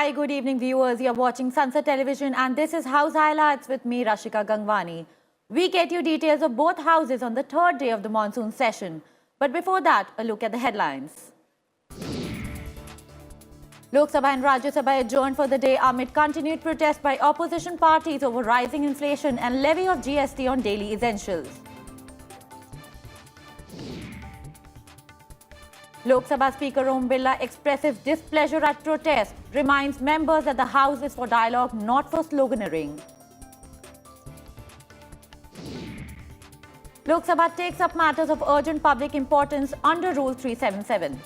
Hi, good evening viewers. You're watching Sunset Television and this is House Highlights with me, Rashika Gangwani. We get you details of both houses on the third day of the monsoon session. But before that, a look at the headlines. Lok Sabha and Rajya Sabha adjourned for the day amid continued protests by opposition parties over rising inflation and levy of GST on daily essentials. Lok Sabha Speaker Om Birla expresses displeasure at protest, reminds members that the House is for dialogue, not for sloganeering. Lok Sabha takes up matters of urgent public importance under Rule 377.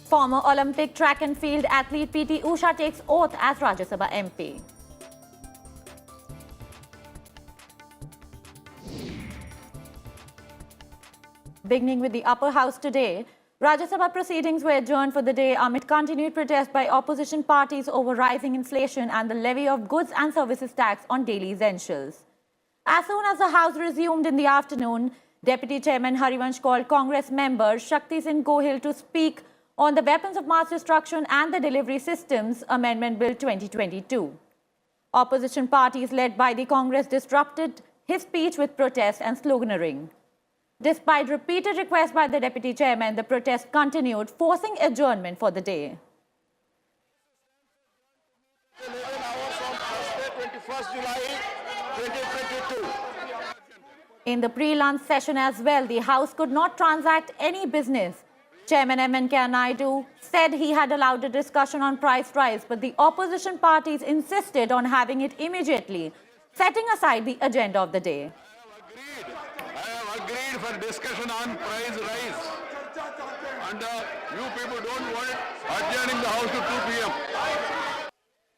Former Olympic track and field athlete PT Usha takes oath as Rajya Sabha MP. Beginning with the upper house today, Rajya Sabha proceedings were adjourned for the day amid continued protest by opposition parties over rising inflation and the levy of goods and services tax on daily essentials. As soon as the House resumed in the afternoon, Deputy Chairman Harivansh called Congress member Shakti Singh Gohil to speak on the Weapons of Mass Destruction and the Delivery Systems Amendment Bill 2022. Opposition parties led by the Congress disrupted his speech with protest and sloganeering. Despite repeated requests by the Deputy Chairman, the protest continued, forcing adjournment for the day. 21st July 2022. In the pre-lunch session as well, the House could not transact any business. Chairman M. Venkaiah Naidu said he had allowed a discussion on price rise, but the opposition parties insisted on having it immediately, setting aside the agenda of the day. I have agreed for discussion on price rise. And you people don't want adjourning the House to 2 p.m.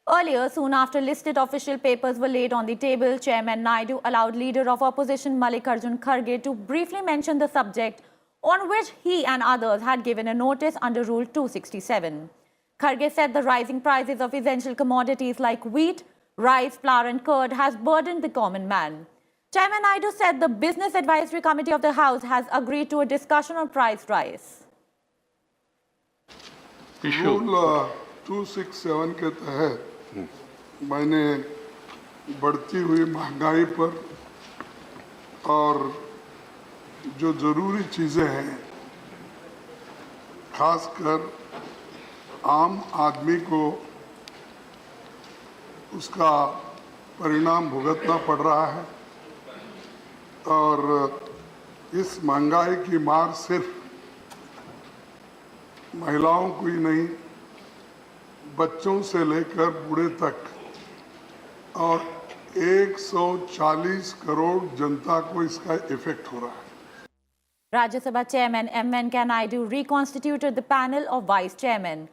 Earlier, soon after listed official papers were laid on the table, Chairman Naidu allowed Leader of Opposition Mallikarjun Kharge to briefly mention the subject on which he and others had given a notice under Rule 267. Kharge said the rising prices of essential commodities like wheat, rice, flour and curd has burdened the common man. Chairman Naidu said the Business Advisory Committee of the House has agreed to a discussion on price rise. Rule 267 के तहत मैंने बढ़ती हुई महंगाई पर और जो ज़रूरी चीज़ें हैं, खासकर आम आदमी को उसका परिणाम भुगतना पड़ रहा है और इस महंगाई की मार सिर्फ महिलाओं को ही नहीं, बच्चों से लेकर बूढ़े तक और 140 करोड़ जनता को इसका इफेक्ट हो रहा है. Rajya Sabha Chairman M. Venkaiah Naidu reconstituted the panel of Vice Chairman.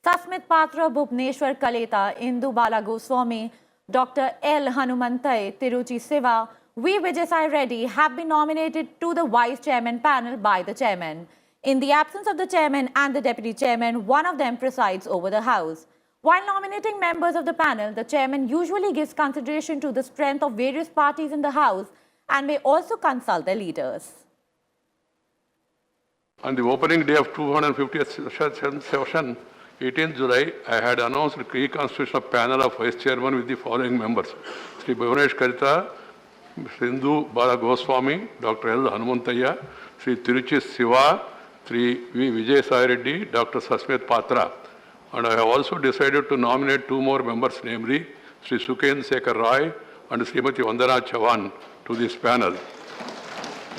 Sasmit Patra, Bhupneshwar Kaleta, Indu Bala Goswami, Dr. L. Hanumantai, Tiruchi Siva, V. Vijay Reddy have been nominated to the Vice Chairman panel by the Chairman. In the absence of the Chairman and the Deputy Chairman, one of them presides over the House. While nominating members of the panel, the Chairman usually gives consideration to the strength of various parties in the House and may also consult their leaders. On the opening day of 250th session, 18th July, I had announced the reconstitution of panel of Vice Chairman with the following members: Sri Bhuvanesh Karita, Sindhu Bala Goswami, Dr. L. Hanumantaya, Sri Tiruchi Siva, Sri V. Vijay Sai Reddy, Dr. Sasmit Patra. And I have also decided to nominate 2 more members, namely Sri Suken Sekhar Roy and Srimati Vandana Chavan to this panel.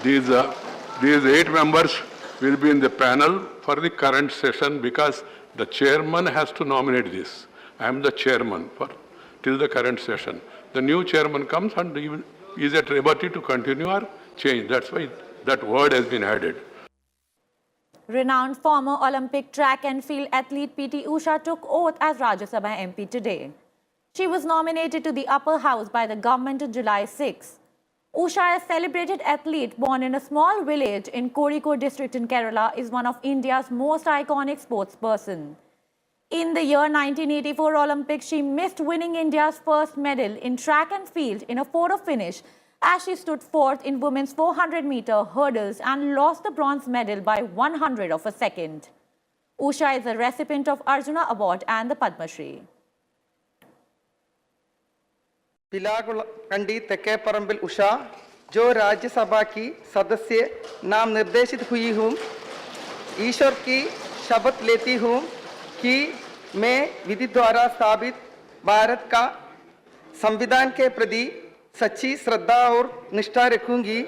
These 8 members will be in the panel for the current session because the chairman has to nominate this. I am the chairman for till the current session. The new chairman comes and he is at liberty to continue or change. That's why that word has been added. Renowned former Olympic track and field athlete PT Usha took oath as Rajya Sabha MP today. She was nominated to the upper house by the government on July 6. Usha, a celebrated athlete born in a small village in Kozhikode district in Kerala, is one of India's most iconic sportsperson. In the year 1984 Olympics, she missed winning India's first medal in track and field in a photo finish as she stood fourth in women's 400-meter hurdles and lost the bronze medal by 100 of a second. Usha is a recipient of Arjuna Award and the Padma Shri. पिलाकुंडी तके परम्बिल उषा जो राज्यसभा की सदस्य नाम निर्देशित हुई हूँ, ईश्वर की शपथ लेती हूँ कि मैं विधि द्वारा स्थापित भारत का संविधान के प्रति सच्ची श्रद्धा और निष्ठा रखूंगी।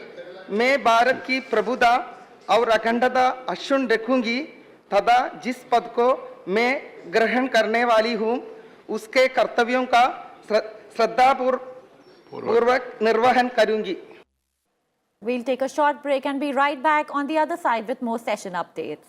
मैं भारत की प्रभुता और अखंडता अक्षुण्ण रखूंगी तथा जिस पद को मैं ग्रहण करने वाली हूँ उसके कर्तव्यों का श्रद्धापूर्वक निर्वहन करूंगी। We'll take a short break and be right back on the other side with more session updates.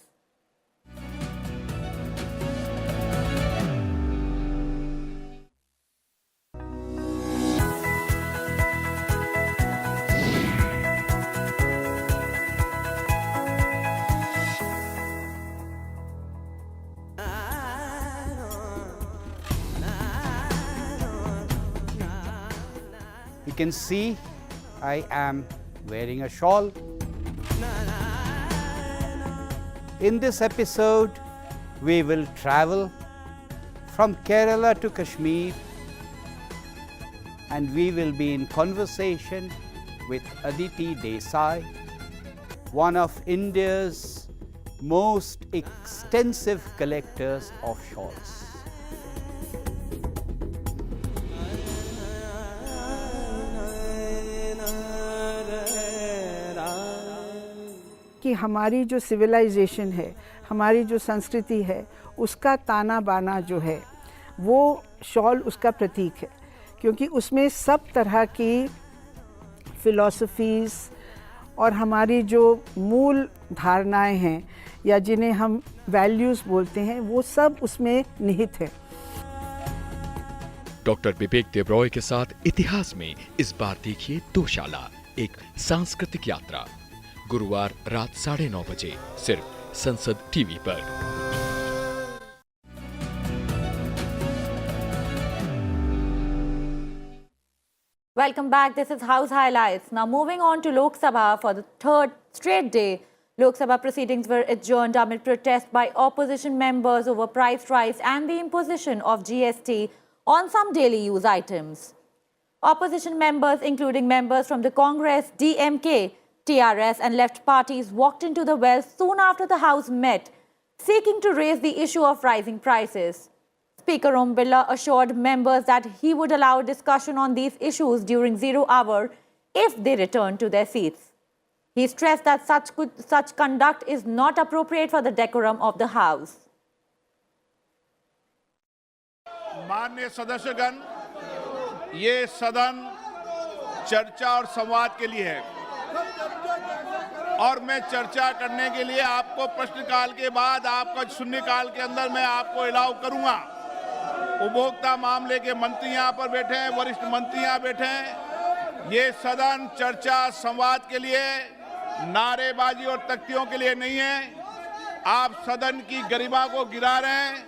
You can see I am wearing a shawl. In this episode, we will travel from Kerala to Kashmir and we will be in conversation with Aditi Desai, one of India's most extensive collectors of shawls. कि हमारी जो civilisation है, हमारी जो संस्कृति है, उसका ताना बाना जो है वो शॉल उसका प्रतीक है, क्योंकि उसमें सब तरह की फिलॉसफीज़ और हमारी जो मूल धारणाएं हैं या जिन्हें हम वैल्यूज़ बोलते हैं वो सब उसमें निहित है। डॉक्टर विवेक देबरॉय के साथ इतिहास में इस बार देखिए दोशाला, एक सांस्कृतिक यात्रा, गुरुवार रात 9:30 बजे सिर्फ संसद टीवी पर। Welcome back. This is House Highlights. Now moving on to Lok Sabha for the third straight day. Lok Sabha proceedings were adjourned amid protest by opposition members over price rise and the imposition of GST on some daily use items. Opposition members, including members from the Congress, DMK, TRS and left parties, walked into the well soon after the House met, seeking to raise the issue of rising prices. Speaker Om Birla assured members that he would allow discussion on these issues during 0 hour if they returned to their seats. He stressed that such conduct is not appropriate for the decorum of the House. माननीय सदस्यगण, ये सदन चर्चा और संवाद के लिए है और मैं चर्चा करने के लिए आपको प्रश्नकाल के बाद आपका शून्यकाल के अंदर मैं आपको अलाउ करूंगा। उपभोक्ता मामले के मंत्री यहाँ पर बैठे हैं, वरिष्ठ मंत्री यहाँ बैठे हैं। ये सदन चर्चा संवाद के लिए, नारेबाजी और तख्तियों के लिए नहीं है। आप सदन की गरिमा को गिरा रहे हैं,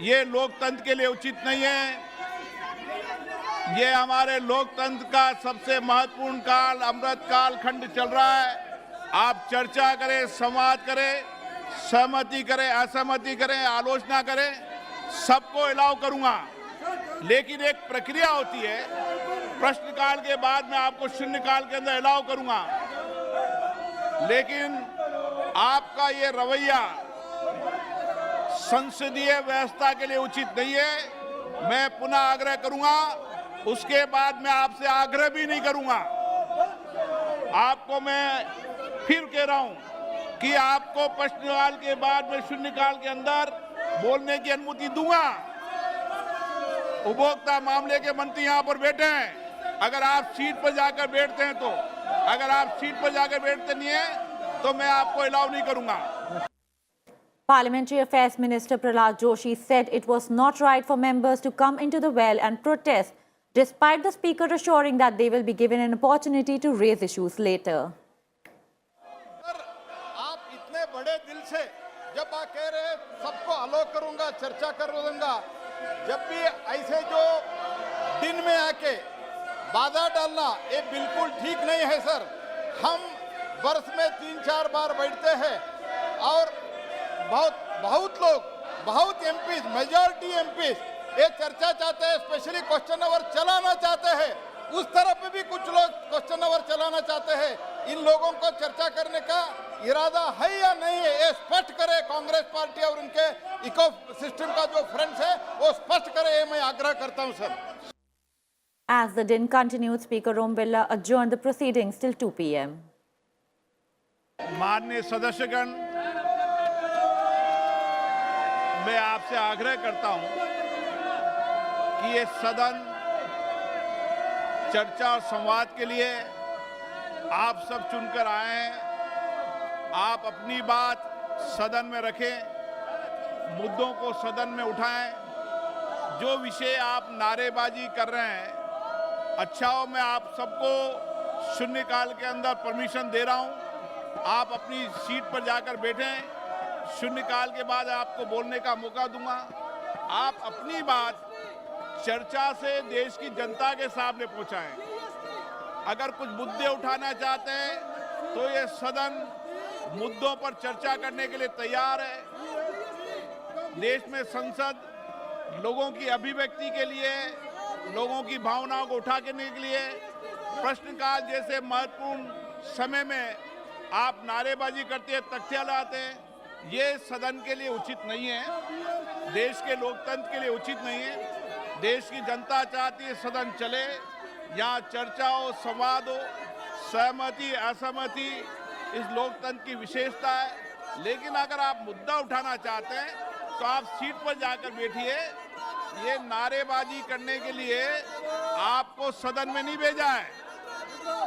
ये लोकतंत्र के लिए उचित नहीं है। ये हमारे लोकतंत्र का सबसे महत्वपूर्ण काल, अमृत काल खंड चल रहा है। आप चर्चा करें, संवाद करें, सहमति करें, असहमति करें, आलोचना करें, सबको अलाउ करूंगा। लेकिन एक प्रक्रिया होती है, प्रश्नकाल के बाद मैं आपको शून्यकाल के अंदर अलाउ करूंगा। लेकिन आपका ये रवैया संसदीय व्यवस्था के लिए उचित नहीं है। मैं पुनः आग्रह करूंगा, उसके बाद मैं आपसे आग्रह भी नहीं करूंगा। आपको मैं फिर कह रहा हूं कि आपको प्रश्नकाल के बाद में शून्यकाल के अंदर बोलने की अनुमति दूंगा। उपभोक्ता मामले के मंत्री यहां पर बैठे हैं, अगर आप सीट पर जाकर बैठते हैं तो, अगर आप सीट पर जाकर बैठते नहीं है तो मैं आपको अलाउ नहीं करूंगा। Parliamentary Affairs Minister Prahlad Joshi said it was not right for members to come into the well and protest, despite the Speaker assuring that they will be given an opportunity to raise issues later. आप इतने बड़े दिल से जब आप कह रहे सबको अलाउ करूंगा, चर्चा कर दूंगा, जब भी ऐसे जो दिन में आके बाधा डालना ये बिल्कुल ठीक नहीं है सर। हम वर्ष में 3-4 बार बैठते हैं और बहुत लोग, बहुत एमपीज, मेजॉरिटी एमपीज ये चर्चा चाहते हैं, स्पेशली क्वेश्चन आवर चलाना चाहते हैं। उस तरफ भी कुछ लोग क्वेश्चन आवर चलाना चाहते हैं। इन लोगों को चर्चा करने का इरादा है या नहीं है, ये स्पष्ट करे कांग्रेस पार्टी और उनके इको सिस्टम का जो फ्रेंड्स है वो स्पष्ट करे, ये मैं आग्रह करता हूं sir. As the din continued, Speaker Om Birla adjourned the proceedings till 2 p.m. माननीय सदस्यगण, मैं आपसे आग्रह करता हूं कि ये सदन चर्चा और संवाद के लिए आप सब चुनकर आए हैं। आप अपनी बात सदन में रखें, मुद्दों को सदन में उठाएं। जो विषय आप नारेबाजी कर रहे हैं, अच्छा हो, मैं आप सबको शून्यकाल के अंदर परमिशन दे रहा हूं। आप अपनी सीट पर जाकर बैठें। शून्यकाल के बाद आपको बोलने का मौका दूंगा। आप अपनी बात चर्चा से देश की जनता के सामने पहुंचाएं। अगर कुछ मुद्दे उठाना चाहते हैं तो ये सदन मुद्दों पर चर्चा करने के लिए तैयार है। देश में संसद लोगों की अभिव्यक्ति के लिए, लोगों की भावनाओं को उठा करने के लिए, प्रश्नकाल जैसे महत्वपूर्ण समय में आप नारेबाजी करते हैं, तख्तियां लाते हैं, ये सदन के लिए उचित नहीं है। देश के लोकतंत्र के लिए उचित नहीं है। देश की जनता चाहती है सदन चले, यहाँ चर्चा हो, संवाद हो, सहमति असहमति इस लोकतंत्र की विशेषता है। लेकिन अगर आप मुद्दा उठाना चाहते हैं तो आप सीट पर जाकर बैठिए। ये नारेबाजी करने के लिए आपको सदन में नहीं भेजा है,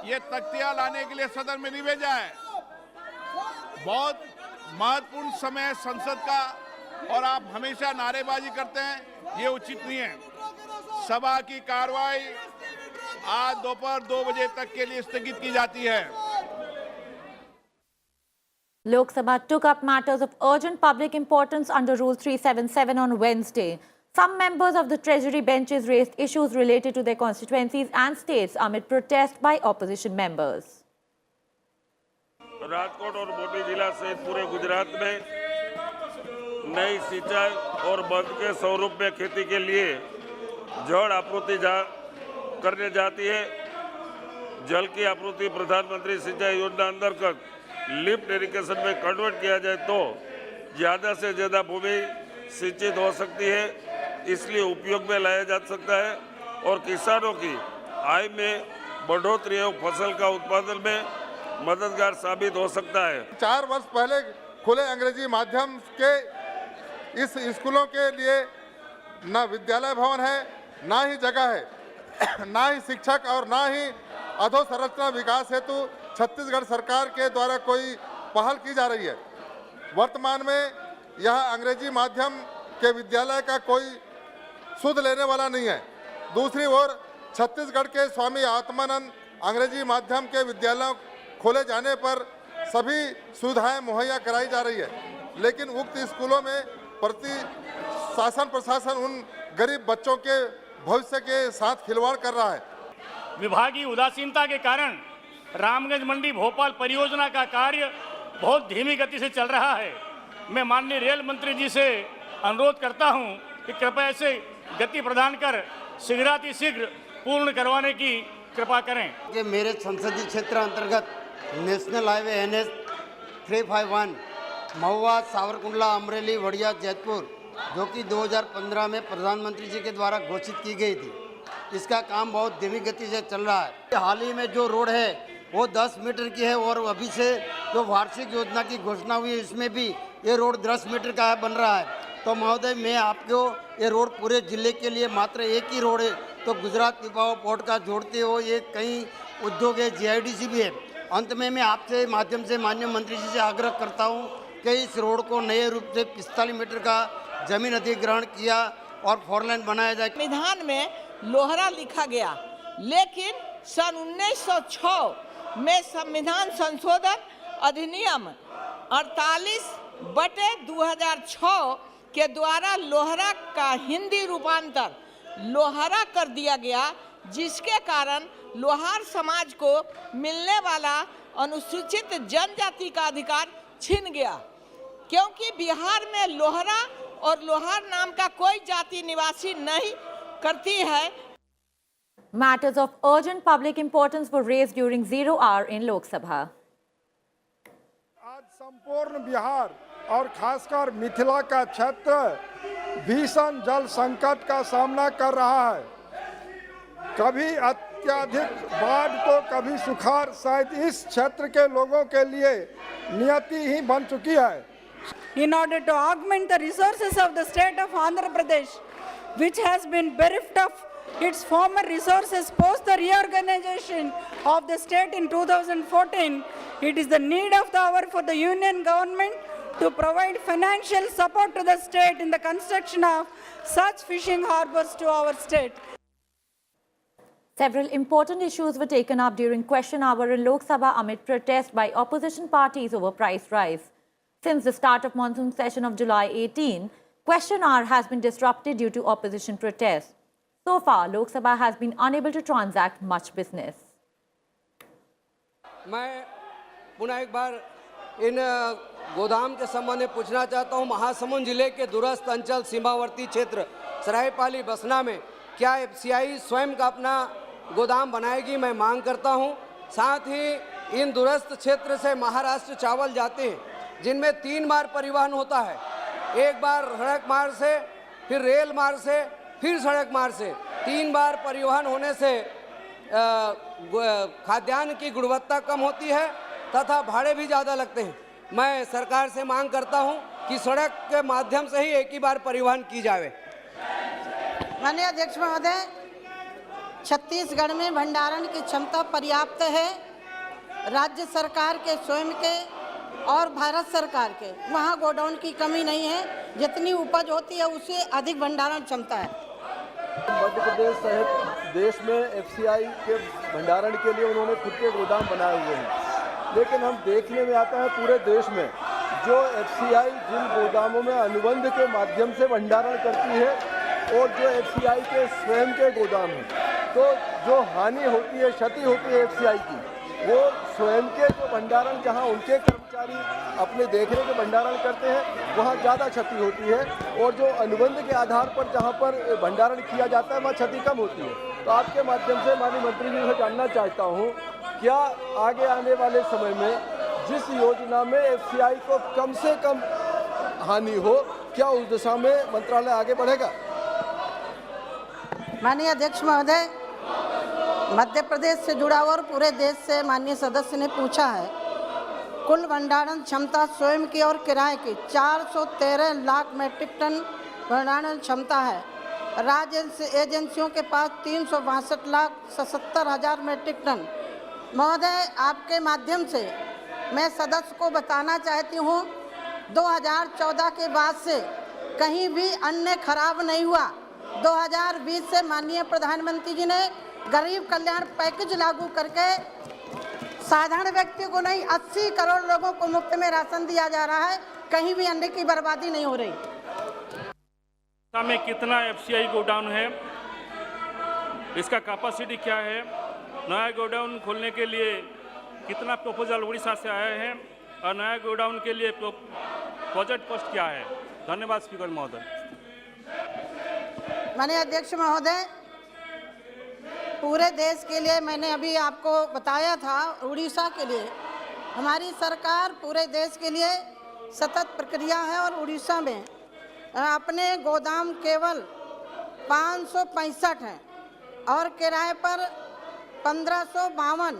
ये तख्तियां लाने के लिए सदन में नहीं भेजा है। बहुत महत्वपूर्ण समय है संसद का और आप हमेशा नारेबाजी करते हैं, ये उचित नहीं है। सभा की कार्रवाई आज दोपहर 2 बजे तक के लिए स्थगित की जाती है। Lok Sabha took up matters of urgent public importance under Rule 377 on Wednesday. Some members of the Treasury benches raised issues related to their constituencies and states amid protest by opposition members. Rajkot और मोटी जिला सहित पूरे गुजरात में नई सिंचाई और बंद के स्वरूप में खेती के लिए जल आपूर्ति करने जाती है। जल की आपूर्ति प्रधानमंत्री सिंचाई योजना अंतर्गत लिफ्ट इरिगेशन में कन्वर्ट किया जाए तो ज़्यादा से ज़्यादा भूमि सिंचित हो सकती है, इसलिए उपयोग में लाया जा सकता है और किसानों की आय में बढ़ोतरी और फसल का उत्पादन में मददगार साबित हो सकता है। 4 वर्ष पहले खुले अंग्रेजी माध्यम के इस स्कूलों के लिए न विद्यालय भवन है, ना ही जगह है, ना ही शिक्षक और ना ही अधोसंरचना विकास हेतु छत्तीसगढ़ सरकार के द्वारा कोई पहल की जा रही है। वर्तमान में यह अंग्रेजी माध्यम के विद्यालय का कोई सुध लेने वाला नहीं है। दूसरी ओर छत्तीसगढ़ के स्वामी आत्मानंद अंग्रेजी माध्यम के विद्यालयों खोले जाने पर सभी सुविधाएं मुहैया कराई जा रही है, लेकिन उक्त स्कूलों में शासन प्रशासन उन गरीब बच्चों के भविष्य के साथ खिलवाड़ कर रहा है। विभागीय उदासीनता के कारण रामगंज मंडी भोपाल परियोजना का कार्य बहुत धीमी गति से चल रहा है। मैं माननीय रेल मंत्री जी से अनुरोध करता हूं कि कृपया इसे गति प्रदान कर शीघ्रातिशीघ्र पूर्ण करवाने की कृपा करें। कि मेरे संसदीय क्षेत्र अंतर्गत नेशनल हाईवे NH 351 महुआ सावरकुंडला अमरेली वड़िया जैतपुर जो कि 2015 में प्रधानमंत्री जी के द्वारा घोषित की गई थी, इसका काम बहुत धीमी गति से चल रहा है। हाल ही में जो रोड है वो 10 मीटर की है और अभी से जो वार्षिक योजना की घोषणा हुई है इसमें भी ये रोड 10 मीटर का बन रहा है। तो महोदय मैं आपको ये रोड पूरे जिले के लिए मात्र एक ही रोड है, तो गुजरात पिपावा पोर्ट का जोड़ते हो ये कई उद्योग है, GIDC भी है। अंत में मैं आपसे माध्यम से माननीय मंत्री जी से आग्रह करता हूँ कि इस रोड को नए रूप से 45 मीटर का जमीन अधिग्रहण किया और 4 लेन बनाया जाए। संविधान में लोहरा लिखा गया, लेकिन सन 1906 में संविधान संशोधन अधिनियम 48/2006 के द्वारा लोहरा का हिंदी रूपांतर लोहरा कर दिया गया, जिसके कारण लोहार समाज को मिलने वाला अनुसूचित जनजाति का अधिकार छिन गया, क्योंकि बिहार में लोहरा और लोहार नाम का कोई जाति निवासी नहीं करती है। Matters of urgent public importance were raised during zero hour in Lok Sabha. आज संपूर्ण बिहार और खासकर मिथिला का क्षेत्र भीषण जल संकट का सामना कर रहा है। कभी अत्यधिक बाढ़ तो कभी सुखाड़ शायद इस क्षेत्र के लोगों के लिए नियति ही बन चुकी है। In order to augment the resources of the state of Andhra Pradesh, which has been bereft of its former resources post the reorganization of the state in 2014, it is the need of the hour for the union government to provide financial support to the state in the construction of such fishing harbors to our state. Several important issues were taken up during question hour in Lok Sabha amid protest by opposition parties over price rise. Since the start of monsoon session of July 18, question hour has been disrupted due to opposition protests. So far, Lok Sabha has been unable to transact much business. मैं पुनः एक बार इन गोदाम के संबंध में पूछना चाहता हूं, महासमुंद जिले के दूरस्थ अंचल सीमावर्ती क्षेत्र सरायपाली बसना में क्या एफसीआई स्वयं का अपना गोदाम बनाएगी, मैं मांग करता हूं। साथ ही इन दूरस्थ क्षेत्र से महाराष्ट्र चावल जाते हैं, जिनमें 3 बार परिवहन होता है, एक बार सड़क मार्ग से, फिर रेल मार्ग से, फिर सड़क मार्ग से। 3 बार परिवहन होने से खाद्यान्न की गुणवत्ता कम होती है तथा भाड़े भी ज़्यादा लगते हैं। मैं सरकार से मांग करता हूं कि सड़क के माध्यम से ही एक ही बार परिवहन की जाए। माननीय अध्यक्ष महोदय, छत्तीसगढ़ में भंडारण की क्षमता पर्याप्त है। राज्य सरकार के स्वयं के और भारत सरकार के वहाँ गोडाउन की कमी नहीं है, जितनी उपज होती है उससे अधिक भंडारण क्षमता है। मध्य प्रदेश सहित देश में एफसीआई के भंडारण के लिए उन्होंने खुद के गोदाम बनाए हुए हैं, लेकिन हम देखने में आता है पूरे देश में जो एफसीआई जिन गोदामों में अनुबंध के माध्यम से भंडारण करती है और जो एफसीआई के स्वयं के गोदाम हैं, तो जो हानि होती है, क्षति होती है एफसीआई की, वो स्वयं के जो भंडारण जहां उनके कर्मचारी अपने देखने के भंडारण करते हैं वहां ज़्यादा क्षति होती है, और जो अनुबंध के आधार पर जहां पर भंडारण किया जाता है वहाँ क्षति कम होती है। तो आपके माध्यम से माननीय मंत्री जी से जानना चाहता हूँ, क्या आगे आने वाले समय में जिस योजना में एफसीआई को कम से कम हानि हो, क्या उस दिशा में मंत्रालय आगे बढ़ेगा? माननीय अध्यक्ष महोदय, मध्य प्रदेश से जुड़ा और पूरे देश से माननीय सदस्य ने पूछा है। कुल भंडारण क्षमता स्वयं की और किराए की 413 लाख मैट्रिक टन भंडारण क्षमता है। राज्य एजेंसियों के पास 362,77,000 मैट्रिक टन। महोदय, आपके माध्यम से मैं सदस्य को बताना चाहती हूँ, 2014 के बाद से कहीं भी अन्न खराब नहीं हुआ। 2020 से माननीय प्रधानमंत्री जी ने गरीब कल्याण पैकेज लागू करके साधारण व्यक्ति को नहीं 80 करोड़ लोगों को मुफ्त में राशन दिया जा रहा है। कहीं भी अन्न की बर्बादी नहीं हो रही। में कितना एफसीआई गोडाउन है, इसका कैपेसिटी क्या है, नया गोडाउन खोलने के लिए कितना प्रपोजल उड़ीसा से आए हैं और नया गोडाउन के लिए प्रोजेक्ट कॉस्ट क्या है। धन्यवाद स्पीकर महोदय। माननीय अध्यक्ष महोदय, पूरे देश के लिए मैंने अभी आपको बताया था, उड़ीसा के लिए हमारी सरकार पूरे देश के लिए सतत प्रक्रिया है और उड़ीसा में अपने गोदाम केवल 565 हैं और किराए पर 1552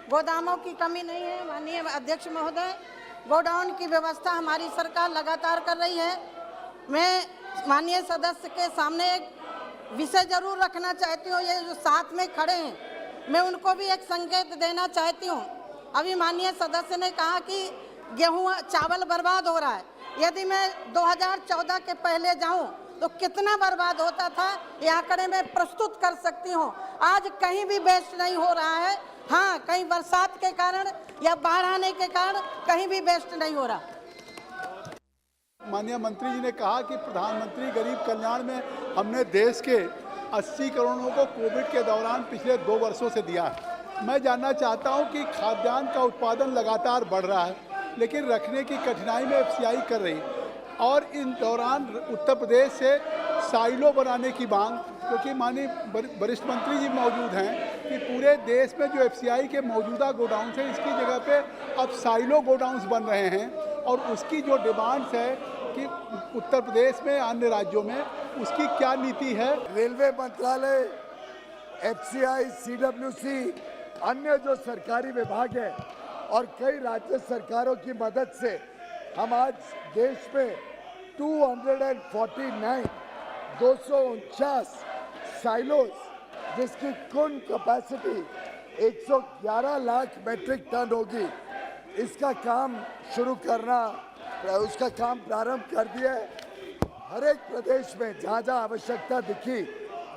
गोदामों की कमी नहीं है। माननीय अध्यक्ष महोदय, गोडाउन की व्यवस्था हमारी सरकार लगातार कर रही है। मैं माननीय सदस्य के सामने एक विषय जरूर रखना चाहती हूँ, ये जो साथ में खड़े हैं, मैं उनको भी एक संकेत देना चाहती हूँ। अभी माननीय सदस्य ने कहा कि गेहूँ चावल बर्बाद हो रहा है। यदि मैं 2014 के पहले जाऊँ तो कितना बर्बाद होता था, ये आंकड़े में प्रस्तुत कर सकती हूँ। आज कहीं भी वेस्ट नहीं हो रहा है। हाँ, कहीं बरसात के कारण या बाढ़ आने के कारण कहीं भी वेस्ट नहीं हो रहा। माननीय मंत्री जी ने कहा कि प्रधानमंत्री गरीब कल्याण में हमने देश के 80 करोड़ों को कोविड के दौरान पिछले 2 वर्षों से दिया है। मैं जानना चाहता हूं कि खाद्यान्न का उत्पादन लगातार बढ़ रहा है, लेकिन रखने की कठिनाई में एफसीआई कर रही है और इन दौरान उत्तर प्रदेश से साइलो बनाने की मांग, क्योंकि माननीय वरिष्ठ मंत्री जी मौजूद हैं कि पूरे देश में जो एफसीआई के मौजूदा गोडाउन है इसकी जगह पे अब साइलो गोडाउन्स बन रहे हैं और उसकी जो डिमांड्स है कि उत्तर प्रदेश में अन्य राज्यों में उसकी क्या नीति है। रेलवे मंत्रालय, एफसीआई, सीडब्ल्यूसी, अन्य जो सरकारी विभाग हैं और कई राज्य सरकारों की मदद से हम आज देश में 249 साइलोस जिसकी कुल कैपेसिटी 111 लाख मेट्रिक टन होगी, इसका काम शुरू करना, उसका काम प्रारंभ कर दिया है। हर एक प्रदेश में जहाँ जहाँ आवश्यकता दिखी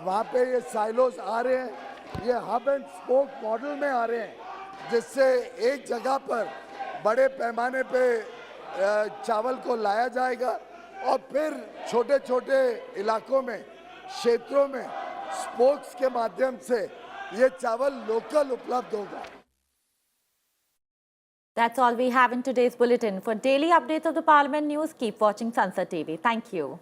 वहाँ पे ये साइलोस आ रहे हैं, ये हब एंड स्पोक मॉडल में आ रहे हैं, जिससे एक जगह पर बड़े पैमाने पे चावल को लाया जाएगा और फिर छोटे छोटे इलाकों में, क्षेत्रों में स्पोक्स के माध्यम से ये चावल लोकल उपलब्ध होगा। That's all we have in today's bulletin. For daily updates of the Parliament news, keep watching Sansad TV. Thank you.